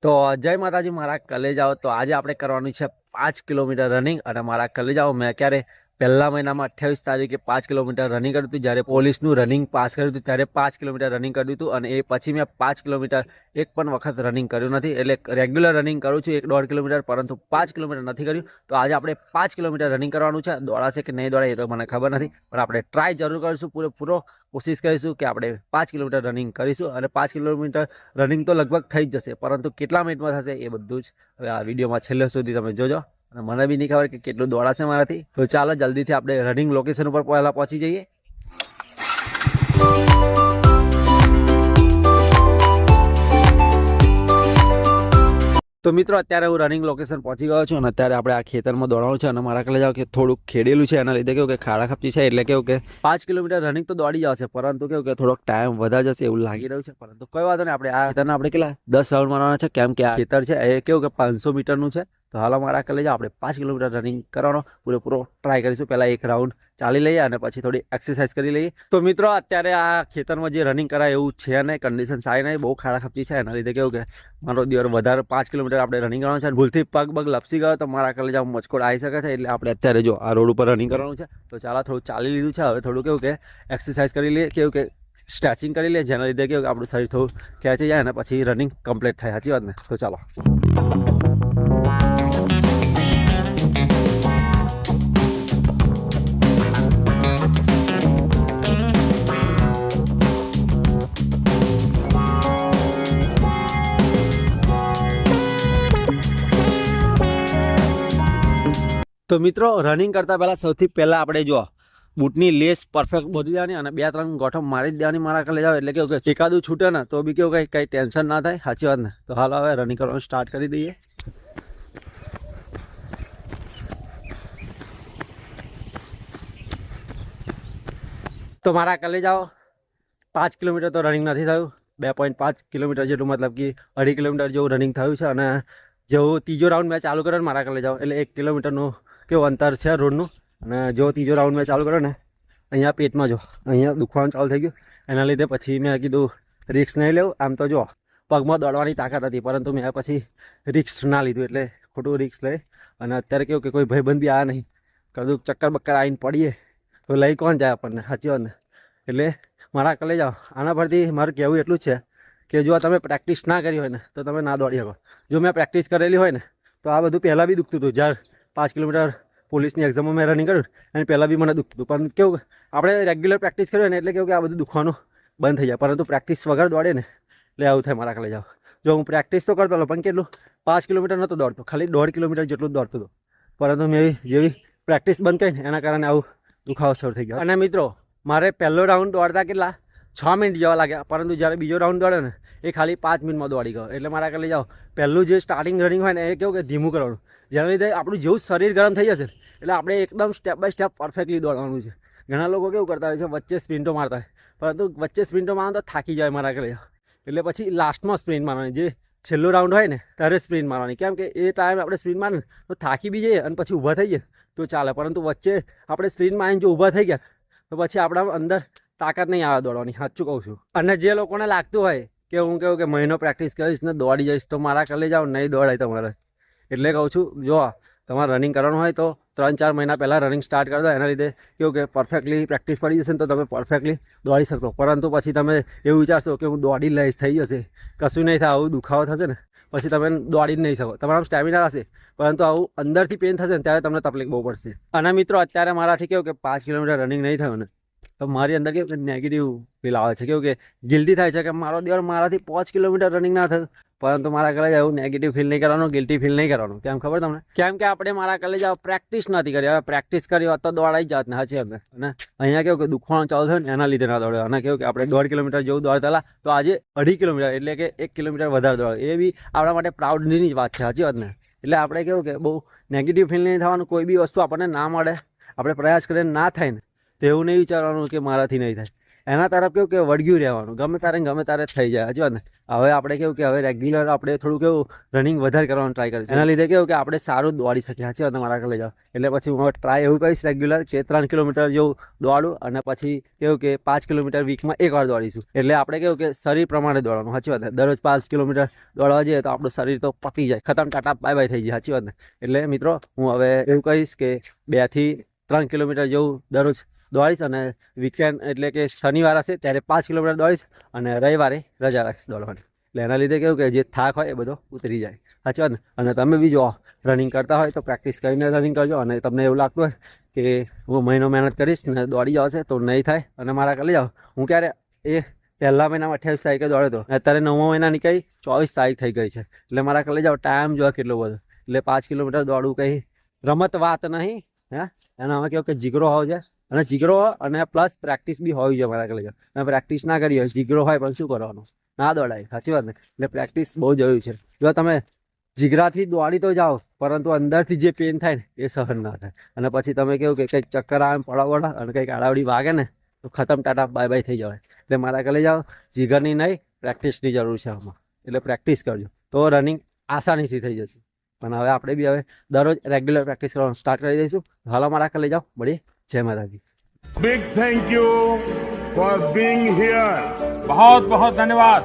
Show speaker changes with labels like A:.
A: તો જય માતાજી મારા કલેજાઓ। તો આજે આપણે કરવાનું છે 5 કિલોમીટર રનિંગ। અને મારા કલેજાઓ મેં ક્યારે પહેલા મહિનામાં 28 તારીખે 5 કિલોમીટર રનિંગ કર્યું હતું। જ્યારે પોલીસનું રનિંગ પાસ કર્યું હતું ત્યારે 5 કિલોમીટર રનિંગ કર્યું હતું। અને એ પછી મેં 5 કિલોમીટર એક પણ વખત રનિંગ કર્યું નથી। એટલે રેગ્યુલર રનિંગ કરું છું 1.5 કિલોમીટર, પરંતુ 5 કિલોમીટર નથી કર્યું। તો આજે આપણે 5 કિલોમીટર રનિંગ કરવાનું છે। દોડાશે કે નહીં દોડાય એ તો મને ખબર નથી, પણ આપણે ટ્રાય જરૂર કરીશું, પૂરેપૂરો કોશિશ કરીશું કે આપણે 5 કિલોમીટર રનિંગ કરીશું। અને 5 કિલોમીટર રનિંગ તો લગભગ થઈ જ જશે, પરંતુ કેટલા મિનિટમાં થશે એ બધું જ હવે આ વિડીયોમાં છેલ્લે સુધી તમે જોજો। અને મને બી નહીં ખબર કે કેટલું દોડાશે મારાથી। તો ચાલો જલ્દીથી આપણે રનિંગ લોકેશન ઉપર પહેલા પહોંચી જઈએ। તો મિત્રો અત્યારે હું રનિંગ લોકેશન પહોંચી ગયો છું અને અત્યારે આપણે આ ખેતરમાં દોડવાનું છે। અને મારા કલેજાઓ કે થોડુંક ખેડેલું છે, એના લીધે કેવું કે ખાડા ખપચી છે, એટલે કેવું કે 5 કિલોમીટર રનિંગ તો દોડી જશે, પરંતુ કેવું કે થોડોક ટાઈમ વધારે જશે એવું લાગી રહ્યું છે। પરંતુ કોઈ વાંધો નહીં, આપણે આ ખેતરના આપણે કેટલા 10 રાઉન્ડ મારવાના છે, કેમ કે આ ખેતર છે એ કેવું કે 500 મીટરનું છે। તો હાલો મારા કલેજાઓ આપણે 5 કિલોમીટર રનિંગ કરવાનો પૂરેપૂરો ટ્રાય કરીશું। પહેલાં એક રાઉન્ડ ચાલી લઈએ અને પછી થોડી એક્સરસાઇઝ કરી લઈએ। તો મિત્રો અત્યારે આ ખેતરમાં જે રનિંગ કરાય એવું છે નહીં, કન્ડિશન સારી નહીં, બહુ ખાડા ખપચી છે, એના લીધે કેવું કે મારો દિવસ વધારે 5 કિલોમીટર આપણે રનિંગ કરવાનું છે। ભૂલથી પગ લપસી ગયો તો મારા કલેજામાં મચકોડ આવી શકે છે, એટલે આપણે અત્યારે જો આ રોડ ઉપર રનિંગ કરવાનું છે। તો ચાલો થોડું ચાલી લીધું છે, હવે થોડું કેવું કે એક્સરસાઇઝ કરી લઈએ, કેવું કે સ્ટ્રેચિંગ કરી લઈએ, જેના લીધે કેવું કે આપણું શરીર થોડું ખેંચી જાય અને પછી રનિંગ કમ્પ્લીટ થાય। સાચી વાત ને? તો ચાલો। તો મિત્રો રનિંગ કરતાં પહેલાં સૌથી પહેલાં આપણે જો બૂટની લેસ પરફેક્ટ બોધી દેવાની અને 2-3 ગોઠો મારી જ દેવાની મારા કલે જાવ, એટલે કેવું કે એકાદું છૂટે ને તો બી કેવું કંઈ ટેન્શન ના થાય। સાચી વાત ને? તો હાલ હવે રનિંગ કરવાનું સ્ટાર્ટ કરી દઈએ। તો મારા કલે જાઓ 5 કિલોમીટર તો રનિંગ નથી થયું, 2.5 કિલોમીટર જેટલું, મતલબ કે 2.5 કિલોમીટર જેવું રનિંગ થયું છે। અને જેવું ત્રીજો રાઉન્ડ મેં ચાલુ કર્યો ને મારા કલે જાઓ, એટલે 1 કિલોમીટરનું કેવું અંતર છે રોડનું। અને જો ત્રીજો રાઉન્ડ મેં ચાલુ કર્યો ને, અહીંયા પેટમાં જો અહીંયા દુખવાનું ચાલુ થઈ ગયું, એના લીધે પછી મેં કીધું રિક્સ નહીં લેવું। આમ તો જો પગમાં દોડવાની તાકાત હતી, પરંતુ મેં પછી રિક્સ ના લીધું, એટલે ખોટું રિક્સ લઈ। અને અત્યારે કેવું કે કોઈ ભાઈબંધ બી આ નહીં, કદું ચક્કર બક્કર આવીને પડીએ તો લઈ કોણ જાય આપણને? સાચી વાત ને? એટલે મારા કલે જાઓ આના પરથી મારું કહેવું એટલું જ છે કે જો તમે પ્રેક્ટિસ ના કરી હોય ને તો તમે ના દોડી શકો। જો મેં પ્રેક્ટિસ કરેલી હોય ને તો આ બધું પહેલાં બી દુખતું હતું। જ્યારે 5 કિલોમીટર પોલીસની એક્ઝામમાં મેં રનિંગ કર્યું અને પહેલાં બી મને દુખતું હતું, પણ કેવું આપણે રેગ્યુલર પ્રેક્ટિસ કરીએ ને એટલે કેવું કે આ બધું દુખવાનું બંધ થઈ જાય। પરંતુ પ્રેક્ટિસ વગર દોડે ને એટલે આવું થાય મારા કલે જાઓ। જો હું પ્રેક્ટિસ તો કરતો હતો, પણ કેટલું 5 કિલોમીટર નહોતો દોડતો, ખાલી 1.5 કિલોમીટર જેટલું જ દોડતો હતો, પરંતુ મેં જેવી પ્રેક્ટિસ બંધ કરી ને એના કારણે આવું દુખાવો શરૂ થઈ ગયો। અને મિત્રો મારે પહેલો રાઉન્ડ દોડતા કેટલા 6 મિનિટ જેવા લાગ્યા, પરંતુ જ્યારે બીજો રાઉન્ડ દોડ્યો ને એ ખાલી 5 મિનિટમાં દોડી ગયો। એટલે મારા કલે જાઓ પહેલું જે સ્ટાર્ટિંગ રનિંગ હોય ને એ કેવું કે ધીમું કરવાનું, જેના લીધે આપણું જેવું શરીર ગરમ થઈ જશે એટલે આપણે એકદમ સ્ટેપ બાય સ્ટેપ પરફેક્ટલી દોડવાનું છે। ઘણા લોકો કેવું કરતા હોય છે, વચ્ચે સ્પ્રિન્ટો મારતા હોય, પરંતુ વચ્ચે સ્પ્રિન્ટો મારવાનું તો થાકી જાય મારા કલે જાઓ। એટલે પછી લાસ્ટમાં સ્પ્રિન્ટ મારવાની, જે છેલ્લો રાઉન્ડ હોય ને ત્યારે સ્પ્રિન્ટ મારવાની, કેમ કે એ ટાઈમે આપણે સ્પ્રિન્ટ મારીને તો થાકી બી જઈએ અને પછી ઊભા થઈ જાય તો ચાલે, પરંતુ વચ્ચે આપણે સ્પ્રિન્ટ મારીને જો ઊભા થઈ ગયા તો પછી આપણા અંદર તાકાત નહીં આવે દોડવાની। સાચું કહું છું। અને જે લોકોને લાગતું હોય કે હું કેવું કે મહિનો પ્રેક્ટિસ કરીશ ને દોડી જઈશ, તો મારા કલે જાઓ નહીં દોડાય તમારે। એટલે કહું છું જો તમારે રનિંગ કરવાનું હોય તો 3-4 મહિના પહેલાં રનિંગ સ્ટાર્ટ કરી દો, એના લીધે કેવું કે પરફેક્ટલી પ્રેક્ટિસ પડી જશે ને તો તમે પરફેક્ટલી દોડી શકશો। પરંતુ પછી તમે એવું વિચારશો કે હું દોડી લઈશ, થઈ જશે, કશું નહીં થાય, આવું દુખાવો થશે ને પછી તમે દોડી જ નહીં શકો। તમારા સ્ટેમિના હશે, પરંતુ આવું અંદરથી પેન થશે ને ત્યારે તમને તકલીફ બહુ પડશે। અને મિત્રો અત્યારે મારાથી કેવું કે 5 કિલોમીટર રનિંગ નહીં થયું ને તો મારી અંદર કેવું કે નેગેટિવ ફીલ આવે છે, કેવું કે ગિલ્ટી થાય છે કે મારો દિવસ મારાથી 5 કિલોમીટર રનિંગ ના થયું। પરંતુ મારા કલે જાવ એવું નેગેટિવ ફીલ નહીં કરવાનું, ગિલ્ટી ફીલ નહીં કરવાનું। કેમ ખબર તમને? કેમ કે આપણે મારા કલે જાવ પ્રેક્ટિસ નથી કરી, હવે પ્રેક્ટિસ કરી હોત તો દોડાઈ જાત ને। સાચી વાત? અને અહીંયા કેવું કે દુખવાનું ચાલુ થયું ને એના લીધે ના દોડ્યો। અને કેવું કે આપણે 1.5 કિલોમીટર જેવું દોડતા તો આજે 2.5 કિલોમીટર, એટલે કે 1 કિલોમીટર વધારે દોડ્યો, એ બી આપણા માટે પ્રાઉડની જ વાત છે। સાચી વાત ને? એટલે આપણે કેવું કે બહુ નેગેટિવ ફીલ નહીં થવાનું, કોઈ બી વસ્તુ આપણને ના મળે, આપણે પ્રયાસ કરીને ના થાય ને તો એવું નહીં વિચારવાનું કે મારાથી નહીં થાય। એના તરફ કેવું કે વળગ્યું રહેવાનું, ગમે તારે થઈ જાય. હજુ ને હવે આપણે કેવું કે હવે રેગ્યુલર આપણે થોડું કેવું રનિંગ વધારે કરવાનું ટ્રાય કરીશું. એના લીધે કેવું કે આપણે સારું દોડી શકીએ. સાચી વાત મારા લઈ જાઓ. એટલે પછી હું ટ્રાય એવું કરીશ રેગ્યુલર કે 3 કિલોમીટર જેવું દોડું અને પછી કેવું કે 5 કિલોમીટર વીકમાં એકવાર દોડીશું. એટલે આપણે કેવું કે શરીર પ્રમાણે દોડવાનું. સાચી વાત. દરરોજ 5 કિલોમીટર દોડવા જઈએ તો આપણું શરીર તો પતી જાય, ખતમ, ટાટા બાય બાય થઈ જાય. સાચી વાત ને. એટલે મિત્રો હું હવે એવું કહીશ કે 2 થી 3 કિલોમીટર જેવું દરરોજ દોડીશ અને વીકેન્ડ એટલે કે શનિવાર હશે ત્યારે 5 કિલોમીટર દોડીશ અને રવિવારે રજા રાખીશ દોડવાની. એટલે એના લીધે કેવું કે જે થાક હોય એ બધો ઉતરી જાય. સાચી વાત ને. અને તમે બી જો રનિંગ કરતા હોય તો પ્રેક્ટિસ કરીને રનિંગ કરજો. અને તમને એવું લાગતું હોય કે હું મહિનો મહેનત કરીશ ને દોડી જશે તો નહીં થાય અને મારા કરી જાઓ. હું ક્યારે એ પહેલા મહિનામાં 28 તારીખે દોડ્યો હતો, અત્યારે 9મા મહિના નીકળી 24 તારીખ થઈ ગઈ છે. એટલે મારા કરી જાઓ ટાઈમ જો કેટલો બધો. એટલે 5 કિલોમીટર દોડવું કંઈ રમત વાત નહીં. હે એનામાં કેવું કે જીગરો હોવો જોઈએ અને જીગરો અને પ્લસ પ્રેક્ટિસ બી હોવી જોઈએ મારા કલેજા. અને પ્રેક્ટિસ ના કરી હોય, જીગરો હોય પણ શું કરવાનું, ના દોડાય. સાચી વાત ને. એટલે પ્રેક્ટિસ બહુ જરૂરી છે. જો તમે જીગરાથી દોડી તો જાઓ પરંતુ અંદરથી જે પેન થાય ને એ સહન ના થાય. અને પછી તમે કેવું કે કંઈક ચક્કર આવે પડાવડા અને કંઈક આડાવડી વાગે ને તો ખતમ, ટાટા બાય બાય થઈ જવાય. એટલે મારા કલે જાઓ જીગરની નહીં પ્રેક્ટિસની જરૂર છે આમાં. એટલે પ્રેક્ટિસ કરજો તો રનિંગ આસાનીથી થઈ જશે. પણ હવે આપણે બી હવે દરરોજ રેગ્યુલર પ્રેક્ટિસ કરવાનું સ્ટાર્ટ કરી દઈશું. હાલો મારા કલે જાઓ, મળીએ. જય માતાજી.
B: Big thank you for being here.
C: बहुत बहुत धन्यवाद.